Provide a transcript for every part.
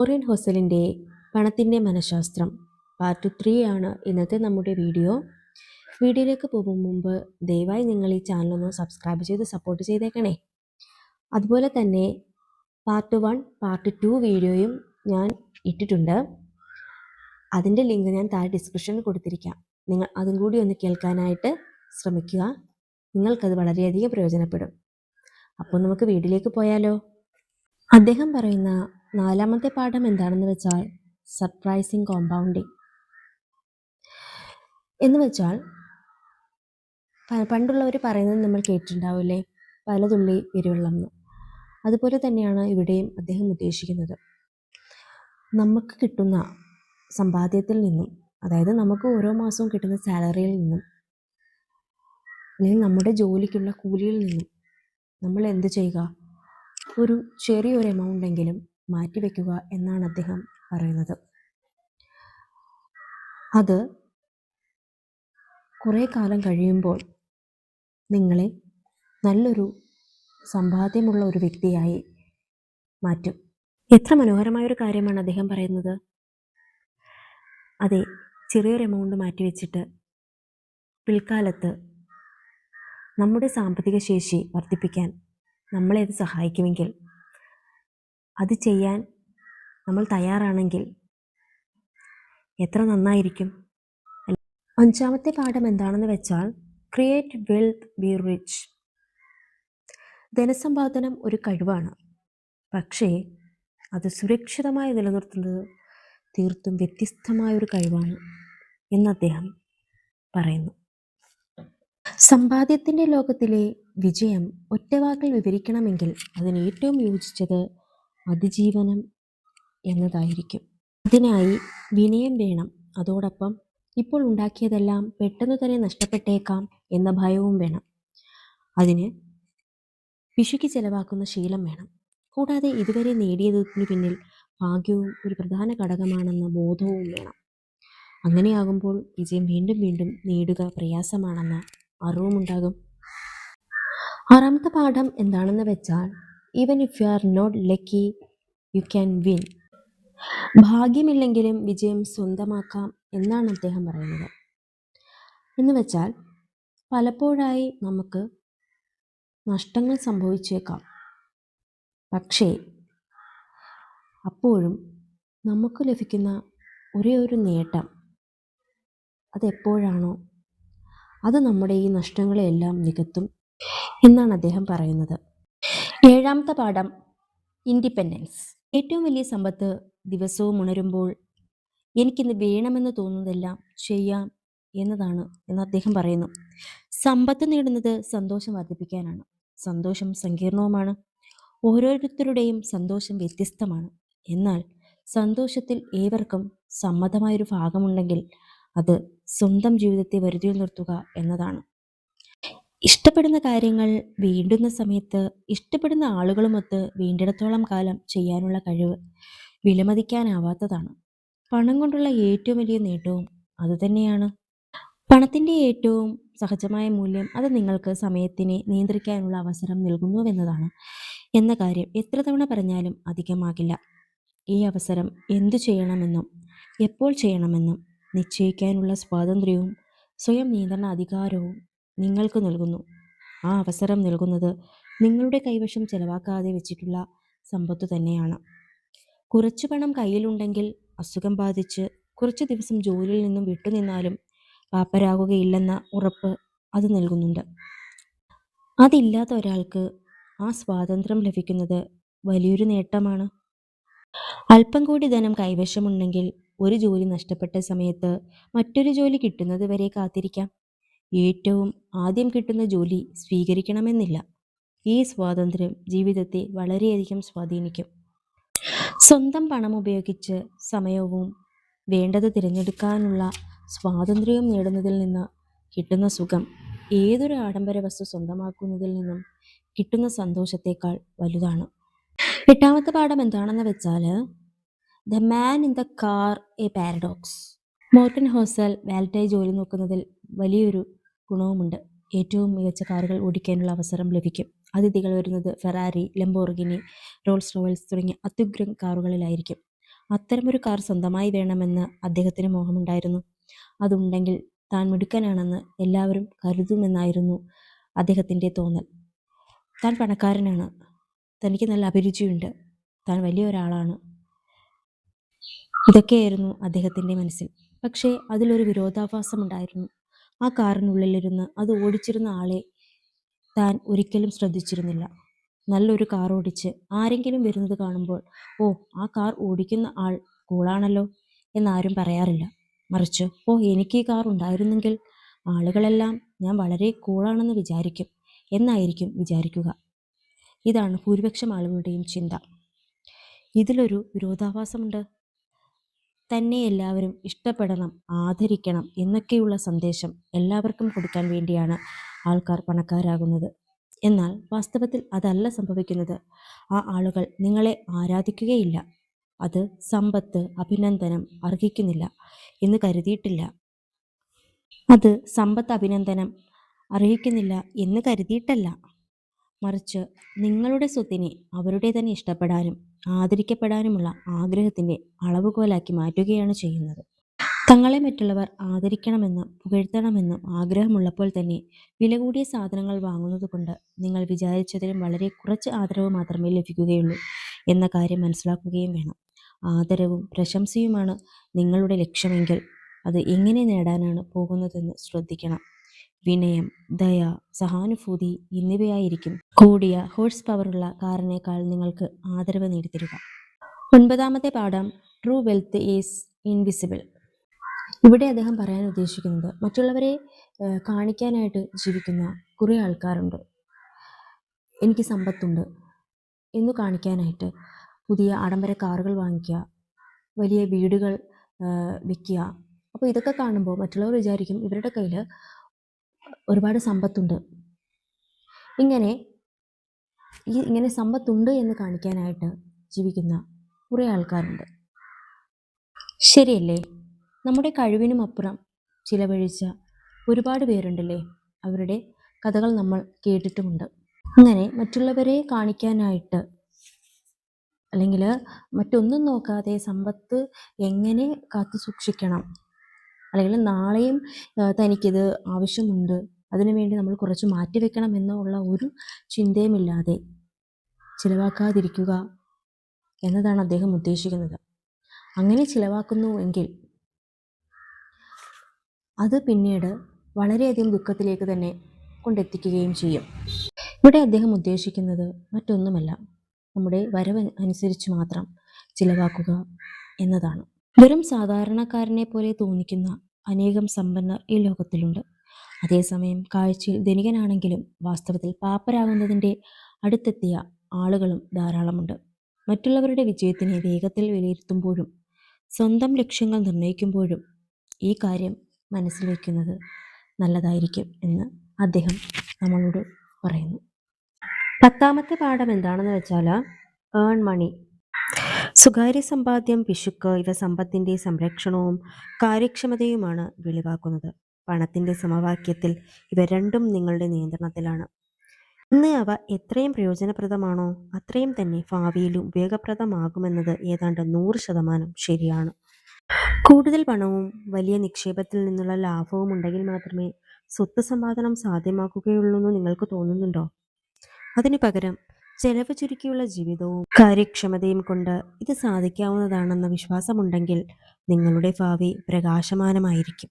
Maureen ഹൊസലിൻ്റെ പണത്തിൻ്റെ മനഃശാസ്ത്രം part 3 ആണ് ഇന്നത്തെ നമ്മുടെ വീഡിയോ. വീഡിയോയിലേക്ക് പോകും മുമ്പ് ദയവായി നിങ്ങൾ ഈ ചാനലൊന്ന് സബ്സ്ക്രൈബ് ചെയ്ത് സപ്പോർട്ട് ചെയ്തേക്കണേ. അതുപോലെ തന്നെ പാർട്ട് 1, പാർട്ട് 2 വീഡിയോയും ഞാൻ ഇട്ടിട്ടുണ്ട്. അതിൻ്റെ ലിങ്ക് ഞാൻ താഴെ ഡിസ്ക്രിപ്ഷനിൽ കൊടുത്തിരിക്കാം. നിങ്ങൾ അതും കൂടി ഒന്ന് കേൾക്കാനായിട്ട് ശ്രമിക്കുക. നിങ്ങൾക്കത് വളരെയധികം പ്രയോജനപ്പെടും. അപ്പോൾ നമുക്ക് വീഡിയോയിലേക്ക് പോയാലോ. അദ്ദേഹം പറയുന്ന 4ാമത്തെ പാഠം എന്താണെന്ന് വെച്ചാൽ സർപ്രൈസിങ് കോമ്പൗണ്ടിങ് എന്ന് വെച്ചാൽ പണ്ടുള്ളവർ പറയുന്നത് നമ്മൾ കേട്ടിട്ടുണ്ടാവില്ലേ, പലതുള്ളി പെരുവെള്ളം എന്ന്. അതുപോലെ തന്നെയാണ് ഇവിടെയും അദ്ദേഹം ഉദ്ദേശിക്കുന്നത്. നമുക്ക് കിട്ടുന്ന സമ്പാദ്യത്തിൽ നിന്നും, അതായത് നമുക്ക് ഓരോ മാസവും കിട്ടുന്ന സാലറിയിൽ നിന്നും അല്ലെങ്കിൽ നമ്മുടെ ജോലിക്കുള്ള കൂലിയിൽ നിന്നും നമ്മൾ എന്ത് ചെയ്യുക, ഒരു ചെറിയൊരു എമൗണ്ടെങ്കിലും മാറ്റിവെക്കുക എന്നാണ് അദ്ദേഹം പറയുന്നത്. അത് കുറേ കാലം കഴിയുമ്പോൾ നിങ്ങളെ നല്ലൊരു സമ്പാദ്യമുള്ള ഒരു വ്യക്തിയായി മാറ്റും. എത്ര മനോഹരമായൊരു കാര്യമാണ് അദ്ദേഹം പറയുന്നത്. അതെ, ചെറിയൊരു എമൗണ്ട് മാറ്റിവെച്ചിട്ട് പിൽക്കാലത്ത് നമ്മുടെ സാമ്പത്തിക ശേഷി വർദ്ധിപ്പിക്കാൻ നമ്മളെ അത് സഹായിക്കുമെങ്കിൽ, അത് ചെയ്യാൻ നമ്മൾ തയ്യാറാണെങ്കിൽ എത്ര നന്നായിരിക്കും. 5ാമത്തെ പാഠം എന്താണെന്ന് വെച്ചാൽ ക്രിയേറ്റ് വെൽത്ത്, ബി റിച്ച്. ധനസമ്പാദനം ഒരു കഴിവാണ്, പക്ഷേ അത് സുരക്ഷിതമായി നിലനിർത്തുന്നത് തീർത്തും വ്യത്യസ്തമായൊരു കഴിവാണ് എന്ന് അദ്ദേഹം പറയുന്നു. സമ്പാദ്യത്തിൻ്റെ ലോകത്തിലെ വിജയം ഒറ്റവാക്കിൽ വിവരിക്കണമെങ്കിൽ അതിന് ഏറ്റവും യോജിച്ചത് അതിജീവനം എന്നതായിരിക്കും. അതിനായി വിനയം വേണം. അതോടൊപ്പം ഇപ്പോൾ ഉണ്ടാക്കിയതെല്ലാം പെട്ടെന്ന് തന്നെ നഷ്ടപ്പെട്ടേക്കാം എന്ന ഭയവും വേണം. അതിന് പിശുക്കി ചെലവാക്കുന്ന ശീലം വേണം. കൂടാതെ ഇതുവരെ നേടിയതിന് പിന്നിൽ ഭാഗ്യവും ഒരു പ്രധാന ഘടകമാണെന്ന ബോധവും വേണം. അങ്ങനെയാകുമ്പോൾ വിജയം വീണ്ടും വീണ്ടും നേടുക പ്രയാസമാണെന്ന അറിവുമുണ്ടാകും. 6ാമത്തെ പാഠം എന്താണെന്ന് വെച്ചാൽ even if you are not lucky you can win. ഭാഗ്യമില്ലെങ്കിലും വിജയം സ്വന്തമാക്കാം എന്നാണ് അദ്ദേഹം പറയുന്നത്. എന്ന് വെച്ചാൽ പലപ്പോഴായി നമുക്ക് നഷ്ടങ്ങൾ സംഭവിച്ചേക്കാം, പക്ഷേ അപ്പോഴും നമുക്ക് ലഭിക്കുന്ന ഒരേ ഒരു നേട്ടം അതെപ്പോഴാണോ അത് നമ്മുടെ ഈ നഷ്ടങ്ങളെയെല്ലാം നികത്തും എന്നാണ് അദ്ദേഹം പറയുന്നത്. 7ാമത്തെ പാഠം ഇൻഡിപെൻഡൻസ്. ഏറ്റവും വലിയ സമ്പത്ത് ദിവസവും ഉണരുമ്പോൾ എനിക്കിന്ന് വേണമെന്ന് തോന്നുന്നതെല്ലാം ചെയ്യാം എന്നതാണ് എന്ന് അദ്ദേഹം പറയുന്നു. സമ്പത്ത് നേടുന്നത് സന്തോഷം വർദ്ധിപ്പിക്കാനാണ്. സന്തോഷം സങ്കീർണവുമാണ്. ഓരോരുത്തരുടെയും സന്തോഷം വ്യത്യസ്തമാണ്. എന്നാൽ സന്തോഷത്തിൽ ഏവർക്കും സമ്മതമായൊരു ഭാഗമുണ്ടെങ്കിൽ അത് സ്വന്തം ജീവിതത്തെ വരുതിയിൽ നിർത്തുക എന്നതാണ്. ഇഷ്ടപ്പെടുന്ന കാര്യങ്ങൾ വേണ്ടുന്ന സമയത്ത് ഇഷ്ടപ്പെടുന്ന ആളുകളുമൊത്ത് വേണ്ടിടത്തോളം കാലം ചെയ്യാനുള്ള കഴിവ് വിലമതിക്കാനാവാത്തതാണ്. പണം കൊണ്ടുള്ള ഏറ്റവും വലിയ നേട്ടവും അതുതന്നെയാണ്. പണത്തിൻ്റെ ഏറ്റവും സഹജമായ മൂല്യം അത് നിങ്ങൾക്ക് സമയത്തിനെ നിയന്ത്രിക്കാനുള്ള അവസരം നൽകുന്നുവെന്നതാണ് എന്ന കാര്യം എത്ര തവണ പറഞ്ഞാലും അധികമാകില്ല. ഈ അവസരം എന്തു ചെയ്യണമെന്നും എപ്പോൾ ചെയ്യണമെന്നും നിശ്ചയിക്കാനുള്ള സ്വാതന്ത്ര്യവും സ്വയം നിയന്ത്രണ അധികാരവും നിങ്ങൾക്ക് നൽകുന്നു. ആ അവസരം നൽകുന്നത് നിങ്ങളുടെ കൈവശം ചെലവാക്കാതെ വെച്ചിട്ടുള്ള സമ്പത്തു തന്നെയാണ്. കുറച്ചു പണം കയ്യിലുണ്ടെങ്കിൽ അസുഖം ബാധിച്ച് കുറച്ചു ദിവസം ജോലിയിൽ നിന്നും വിട്ടുനിന്നാലും പാപ്പരാകുകയില്ലെന്ന ഉറപ്പ് അത് നൽകുന്നുണ്ട്. അതില്ലാത്ത ഒരാൾക്ക് ആ സ്വാതന്ത്ര്യം ലഭിക്കുന്നത് വലിയൊരു നേട്ടമാണ്. അല്പം കൂടി ധനം കൈവശമുണ്ടെങ്കിൽ ഒരു ജോലി നഷ്ടപ്പെട്ട സമയത്ത് മറ്റൊരു ജോലി കിട്ടുന്നത് വരെ കാത്തിരിക്കാം. ഏറ്റവും ആദ്യം കിട്ടുന്ന ജോലി സ്വീകരിക്കണമെന്നില്ല. ഈ സ്വാതന്ത്ര്യം ജീവിതത്തെ വളരെയധികം സ്വാധീനിക്കും. സ്വന്തം പണം ഉപയോഗിച്ച് സമയവും വേണ്ടത് തിരഞ്ഞെടുക്കാനുള്ള സ്വാതന്ത്ര്യവും നേടുന്നതിൽ നിന്ന് കിട്ടുന്ന സുഖം ഏതൊരു ആഡംബര വസ്തു സ്വന്തമാക്കുന്നതിൽ നിന്നും കിട്ടുന്ന സന്തോഷത്തേക്കാൾ വലുതാണ്. 8ാമത്തെ പാഠം എന്താണെന്ന് വെച്ചാൽ the man in the car, a paradox. Morgan Housel വാലറ്റായി ജോലി നോക്കുന്നതിൽ വലിയൊരു ഗുണവുമുണ്ട്. ഏറ്റവും മികച്ച കാറുകൾ ഓടിക്കാനുള്ള അവസരം ലഭിക്കും. അതിഥികൾ വരുന്നത് ഫെറാറി, ലംബോർഗിനി, റോൾസ് റോയ്സ് തുടങ്ങിയ അത്യുഗ്രൻ കാറുകളിലായിരിക്കും. അത്തരമൊരു കാർ സ്വന്തമായി വേണമെന്ന് അദ്ദേഹത്തിന് മോഹമുണ്ടായിരുന്നു. അതുണ്ടെങ്കിൽ താൻ മിടുക്കനാണെന്ന് എല്ലാവരും കരുതുമെന്നായിരുന്നു അദ്ദേഹത്തിൻ്റെ തോന്നൽ. താൻ പണക്കാരനാണ്, തനിക്ക് നല്ല അഭിരുചിയുണ്ട്, താൻ വലിയ ഒരാളാണ്, ഇതൊക്കെയായിരുന്നു അദ്ദേഹത്തിൻ്റെ മനസ്സിൽ. പക്ഷേ അതിലൊരു വിരോധാഭാസമുണ്ടായിരുന്നു. ആ കാറിനുള്ളിലിരുന്ന് അത് ഓടിച്ചിരുന്ന ആളെ താൻ ഒരിക്കലും ശ്രദ്ധിച്ചിരുന്നില്ല. നല്ലൊരു കാർ ഓടിച്ച് ആരെങ്കിലും വരുന്നത് കാണുമ്പോൾ, ഓ, ആ കാർ ഓടിക്കുന്ന ആൾ കൂളാണല്ലോ എന്നാരും പറയാറില്ല. മറിച്ച്, ഓ, എനിക്ക് ഈ കാർ ഉണ്ടായിരുന്നെങ്കിൽ ആളുകളെല്ലാം ഞാൻ വളരെ കൂളാണെന്ന് വിചാരിക്കും എന്നായിരിക്കും വിചാരിക്കുക. ഇതാണ് ഭൂരിപക്ഷം ആളുകളുടെയും ചിന്ത. ഇതിലൊരു വിരോധാഭാസമുണ്ട്. തന്നെ എല്ലാവരും ഇഷ്ടപ്പെടണം, ആദരിക്കണം എന്നൊക്കെയുള്ള സന്ദേശം എല്ലാവർക്കും കൊടുക്കാൻ വേണ്ടിയാണ് ആൾക്കാർ പണക്കാരാകുന്നത്. എന്നാൽ വാസ്തവത്തിൽ അതല്ല സംഭവിക്കുന്നത്. ആ ആളുകൾ നിങ്ങളെ ആരാധിക്കുകയില്ല. അത് സമ്പത്ത്, അഭിനന്ദനം അർഹിക്കുന്നില്ല എന്ന് കരുതിയിട്ടില്ല. അത് സമ്പത്ത്, അഭിനന്ദനം അർഹിക്കുന്നില്ല എന്ന് കരുതിയിട്ടല്ല. മറിച്ച് നിങ്ങളുടെ സ്വത്തിനെ അവരുടെ തന്നെ ഇഷ്ടപ്പെടാനും ആദരിക്കപ്പെടാനുമുള്ള ആഗ്രഹത്തിൻ്റെ അളവുകോലാക്കി മാറ്റുകയാണ് ചെയ്യുന്നത്. തങ്ങളെ മറ്റുള്ളവർ ആദരിക്കണമെന്നും പുകഴ്ത്തണമെന്നും ആഗ്രഹമുള്ളപ്പോൾ തന്നെ വില കൂടിയ സാധനങ്ങൾ വാങ്ങുന്നത് കൊണ്ട് നിങ്ങൾ വിചാരിച്ചതിലും വളരെ കുറച്ച് ആദരവ് മാത്രമേ ലഭിക്കുകയുള്ളൂ എന്ന കാര്യം മനസ്സിലാക്കുകയും വേണം. ആദരവും പ്രശംസയുമാണ് നിങ്ങളുടെ ലക്ഷ്യമെങ്കിൽ അത് എങ്ങനെ നേടാനാണ് പോകുന്നതെന്ന് ശ്രദ്ധിക്കണം. വിനയം, ദയ, സഹാനുഭൂതി എന്നിവയായിരിക്കും കൂടിയ ഹോഴ്സ് പവറുള്ള കാറിനേക്കാൾ നിങ്ങൾക്ക് ആദരവ് നേടിത്തരിക. 9ാമത്തെ പാഠം, ട്രൂ വെൽത്ത് ഈസ് ഇൻവിസിബിൾ. ഇവിടെ അദ്ദേഹം പറയാൻ ഉദ്ദേശിക്കുന്നത് മറ്റുള്ളവരെ കാണിക്കാനായിട്ട് ജീവിക്കുന്ന കുറേ ആൾക്കാരുണ്ട്. എനിക്ക് സമ്പത്തുണ്ട് എന്ന് കാണിക്കാനായിട്ട് പുതിയ ആഡംബര കാറുകൾ വാങ്ങിക്കുക, വലിയ വീടുകൾ വിൽക്കുക. അപ്പോൾ ഇതൊക്കെ കാണുമ്പോൾ മറ്റുള്ളവർ വിചാരിക്കും ഇവരുടെ കയ്യിൽ ഒരുപാട് സമ്പത്തുണ്ട്. ഇങ്ങനെ സമ്പത്തുണ്ട് എന്ന് കാണിക്കാനായിട്ട് ജീവിക്കുന്ന കുറേ ആൾക്കാരുണ്ട്. ശരിയല്ലേ? നമ്മുടെ കഴിവിനും അപ്പുറം ചിലവഴിച്ച ഒരുപാട് പേരുണ്ടല്ലേ? അവരുടെ കഥകൾ നമ്മൾ കേട്ടിട്ടുമുണ്ട്. അങ്ങനെ മറ്റുള്ളവരെ കാണിക്കാനായിട്ട് അല്ലെങ്കിൽ മറ്റൊന്നും നോക്കാതെ സമ്പത്ത് എങ്ങനെ കാത്തു സൂക്ഷിക്കണം, അല്ലെങ്കിൽ നാളെയും തനിക്കിത് ആവശ്യമുണ്ട്, അതിനുവേണ്ടി നമ്മൾ കുറച്ച് മാറ്റിവെക്കണം എന്നുള്ള ഒരു ചിന്തയുമില്ലാതെ ചിലവാക്കാതിരിക്കുക എന്നതാണ് അദ്ദേഹം ഉദ്ദേശിക്കുന്നത്. അങ്ങനെ ചിലവാക്കുന്നുവെങ്കിൽ അത് പിന്നീട് വളരെയധികം ദുഃഖത്തിലേക്ക് തന്നെ കൊണ്ടെത്തിക്കുകയും ചെയ്യും. ഇവിടെ അദ്ദേഹം ഉദ്ദേശിക്കുന്നത് മറ്റൊന്നുമല്ല, നമ്മുടെ വരവ് അനുസരിച്ച് മാത്രം ചിലവാക്കുക എന്നതാണ്. വെറും സാധാരണക്കാരനെ പോലെ തോന്നിക്കുന്ന അനേകം സമ്പന്നർ ഈ ലോകത്തിലുണ്ട്. അതേസമയം കാഴ്ചയിൽ ധനികനാണെങ്കിലും വാസ്തവത്തിൽ പാപ്പരാകുന്നതിൻ്റെ അടുത്തെത്തിയ ആളുകളും ധാരാളമുണ്ട്. മറ്റുള്ളവരുടെ വിജയത്തിനെ വേഗത്തിൽ വിലയിരുത്തുമ്പോഴും സ്വന്തം ലക്ഷ്യങ്ങൾ നിർണ്ണയിക്കുമ്പോഴും ഈ കാര്യം മനസ്സിൽ വയ്ക്കുന്നത് നല്ലതായിരിക്കും എന്ന് അദ്ദേഹം നമ്മളോട് പറയുന്നു. 10ാമത്തെ പാഠം എന്താണെന്ന് വെച്ചാൽ ഏൺ മണി. സ്വകാര്യ സമ്പാദ്യം, പിശുക്ക് ഇവ സമ്പത്തിൻ്റെ സംരക്ഷണവും കാര്യക്ഷമതയുമാണ് വെളിവാക്കുന്നത്. പണത്തിൻ്റെ സമവാക്യത്തിൽ ഇവ രണ്ടും നിങ്ങളുടെ നിയന്ത്രണത്തിലാണ്. ഇന്ന് അവ എത്രയും പ്രയോജനപ്രദമാണോ അത്രയും തന്നെ ഭാവിയിലും ഉപയോഗപ്രദമാകുമെന്നത് ഏതാണ്ട് 100% ശരിയാണ്. കൂടുതൽ പണവും വലിയ നിക്ഷേപത്തിൽ നിന്നുള്ള ലാഭവും ഉണ്ടെങ്കിൽ മാത്രമേ സ്വത്ത് സമ്പാദനം സാധ്യമാക്കുകയുള്ളൂ എന്ന് നിങ്ങൾക്ക് തോന്നുന്നുണ്ടോ? അതിനു പകരം ചെലവ് ചുരുക്കിയുള്ള ജീവിതവും കാര്യക്ഷമതയും കൊണ്ട് ഇത് സാധിക്കാവുന്നതാണെന്ന വിശ്വാസമുണ്ടെങ്കിൽ നിങ്ങളുടെ ഭാവി പ്രകാശമാനമായിരിക്കും.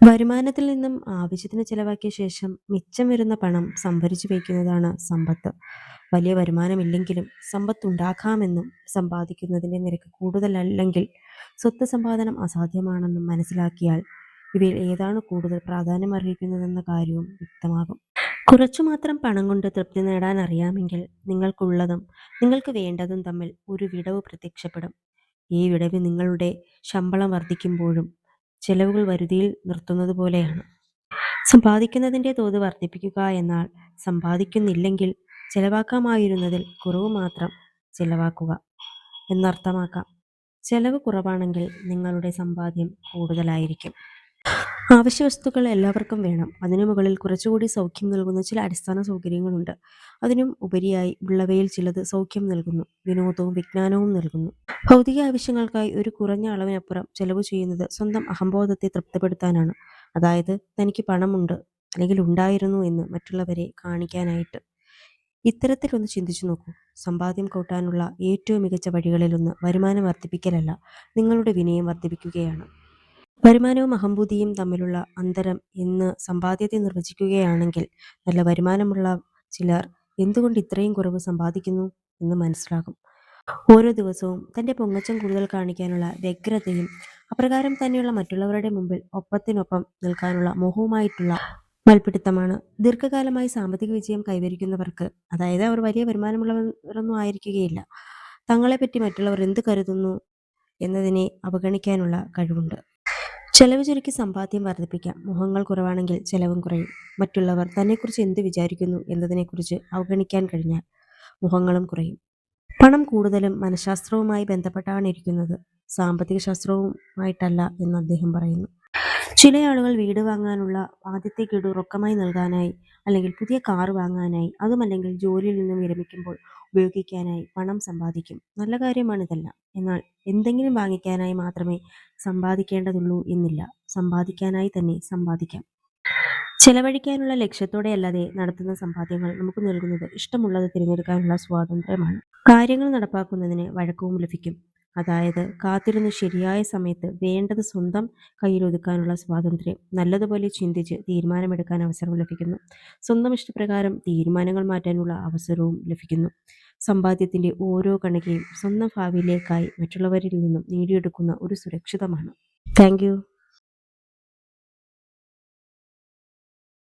വരുമാനത്തിൽ നിന്നും ആവശ്യത്തിന് ചെലവാക്കിയ ശേഷം മിച്ചം വരുന്ന പണം സംഭരിച്ചു വയ്ക്കുന്നതാണ് സമ്പത്ത്. വലിയ വരുമാനമില്ലെങ്കിലും സമ്പത്തുണ്ടാക്കാമെന്നും സമ്പാദിക്കുന്നതിൻ്റെ നിരക്ക് കൂടുതലല്ലെങ്കിൽ സ്വത്ത് സമ്പാദനം അസാധ്യമാണെന്നും മനസ്സിലാക്കിയാൽ ഇവയിൽ ഏതാണ് കൂടുതൽ പ്രാധാന്യം അർഹിക്കുന്നതെന്ന കാര്യവും വ്യക്തമാകും. കുറച്ചു മാത്രം പണം കൊണ്ട് തൃപ്തി നേടാൻ അറിയാമെങ്കിൽ നിങ്ങൾക്കുള്ളതും നിങ്ങൾക്ക് വേണ്ടതും തമ്മിൽ ഒരു വിടവ് പ്രത്യക്ഷപ്പെടും. ഈ വിടവ് നിങ്ങളുടെ ശമ്പളം വർദ്ധിക്കുമ്പോഴും ചെലവുകൾ വരുതിയിൽ നിർത്തുന്നത് പോലെയാണ്. സമ്പാദിക്കുന്നതിൻ്റെ തോത് വർദ്ധിപ്പിക്കുക എന്നാൽ സമ്പാദിക്കുന്നില്ലെങ്കിൽ ചെലവാക്കാമായിരുന്നതിൽ കുറവ് മാത്രം ചെലവാക്കുക എന്നർത്ഥമാക്കാം. ചെലവ് കുറവാണെങ്കിൽ നിങ്ങളുടെ സമ്പാദ്യം കൂടുതലായിരിക്കും. അവശ്യ വസ്തുക്കൾ എല്ലാവർക്കും വേണം. അതിനു മുകളിൽ കുറച്ചുകൂടി സൗഖ്യം നൽകുന്ന ചില അടിസ്ഥാന സൗകര്യങ്ങളുണ്ട്. അതിനും ഉപരിയായി ഉള്ളവയിൽ ചിലത് സൗഖ്യം നൽകുന്നു, വിനോദവും വിജ്ഞാനവും നൽകുന്നു. ഭൗതിക ആവശ്യങ്ങൾക്കായി ഒരു കുറഞ്ഞ അളവിനപ്പുറം ചെലവ് ചെയ്യുന്നത് സ്വന്തം അഹംബോധത്തെ തൃപ്തിപ്പെടുത്താനാണ്. അതായത് തനിക്ക് പണമുണ്ട് അല്ലെങ്കിൽ ഉണ്ടായിരുന്നു എന്ന് മറ്റുള്ളവരെ കാണിക്കാനായിട്ട്. ഇത്തരത്തിലൊന്ന് ചിന്തിച്ചു നോക്കൂ. സമ്പാദ്യം കൂട്ടാനുള്ള ഏറ്റവും മികച്ച വഴികളിലൊന്ന് വരുമാനം വർദ്ധിപ്പിക്കലല്ല, നിങ്ങളുടെ വിനയം വർദ്ധിപ്പിക്കുകയാണ്. വരുമാനവും അഹംബുദ്ധിയും തമ്മിലുള്ള അന്തരം എന്ന് സമ്പാദ്യത്തെ നിർവചിക്കുകയാണെങ്കിൽ, നല്ല വരുമാനമുള്ള ചിലർ എന്തുകൊണ്ട് ഇത്രയും കുറവ് സമ്പാദിക്കുന്നു എന്ന് മനസ്സിലാകും. ഓരോ ദിവസവും തൻ്റെ പൊങ്ങച്ചം കൂടുതൽ കാണിക്കാനുള്ള വ്യഗ്രതയും അപ്രകാരം തന്നെയുള്ള മറ്റുള്ളവരുടെ മുമ്പിൽ ഒപ്പത്തിനൊപ്പം നിൽക്കാനുള്ള മോഹവുമായിട്ടുള്ള മൽപ്പിടുത്തമാണ് ദീർഘകാലമായി സാമ്പത്തിക വിജയം കൈവരിക്കുന്നവർക്ക്, അതായത് അവർ വലിയ വരുമാനമുള്ളവരൊന്നും ആയിരിക്കുകയില്ല, തങ്ങളെപ്പറ്റി മറ്റുള്ളവർ എന്ത് കരുതുന്നു എന്നതിനെ അവഗണിക്കാനുള്ള കഴിവുണ്ട്. ചെലവ് ചുരുക്കി സമ്പാദ്യം വർദ്ധിപ്പിക്കാം. മോഹങ്ങൾ കുറവാണെങ്കിൽ ചെലവും കുറയും. മറ്റുള്ളവർ തന്നെക്കുറിച്ച് എന്ത് വിചാരിക്കുന്നു എന്നതിനെക്കുറിച്ച് അവഗണിക്കാൻ കഴിഞ്ഞാൽ മോഹങ്ങളും കുറയും. പണം കൂടുതലും മനഃശാസ്ത്രവുമായി ബന്ധപ്പെട്ടാണ് ഇരിക്കുന്നത്, സാമ്പത്തിക ശാസ്ത്രവുമായിട്ടല്ല എന്ന് അദ്ദേഹം പറയുന്നു. ചില ആളുകൾ വീട് വാങ്ങാനുള്ള ആദ്യത്തെ ഗഡു റൊക്കമായി നൽകാനായി, അല്ലെങ്കിൽ പുതിയ കാർ വാങ്ങാനായി, അതുമല്ലെങ്കിൽ ജോലിയിൽ നിന്നും വിരമിക്കുമ്പോൾ ഉപയോഗിക്കാനായി പണം സമ്പാദിക്കും. നല്ല കാര്യമാണിതെല്ലാം. എന്നാൽ എന്തെങ്കിലും വാങ്ങിക്കാനായി മാത്രമേ സമ്പാദിക്കേണ്ടതുള്ളൂ എന്നില്ല. സമ്പാദിക്കാനായി തന്നെ സമ്പാദിക്കാം. ചെലവഴിക്കാനുള്ള ലക്ഷ്യത്തോടെയല്ലാതെ നടത്തുന്ന സമ്പാദ്യങ്ങൾ നമുക്ക് നൽകുന്നത് ഇഷ്ടമുള്ളത് തിരഞ്ഞെടുക്കാനുള്ള സ്വാതന്ത്ര്യമാണ്. കാര്യങ്ങൾ നടപ്പാക്കുന്നതിന് വഴക്കവും ലഭിക്കും. അതായത് കാത്തിരുന്ന് ശരിയായ സമയത്ത് വേണ്ടത് സ്വന്തം കയ്യിലൊതുക്കാനുള്ള സ്വാതന്ത്ര്യം. നല്ലതുപോലെ ചിന്തിച്ച് തീരുമാനമെടുക്കാൻ അവസരം ലഭിക്കുന്നു. സ്വന്തം ഇഷ്ടപ്രകാരം തീരുമാനങ്ങൾ മാറ്റാനുള്ള അവസരവും ലഭിക്കുന്നു. സമ്പാദ്യത്തിൻ്റെ ഓരോ കണികയും സ്വന്തം ഭാവിയിലേക്കായി മറ്റുള്ളവരിൽ നിന്നും നേടിയെടുക്കുന്ന ഒരു സുരക്ഷിതമാണ്. Thank you.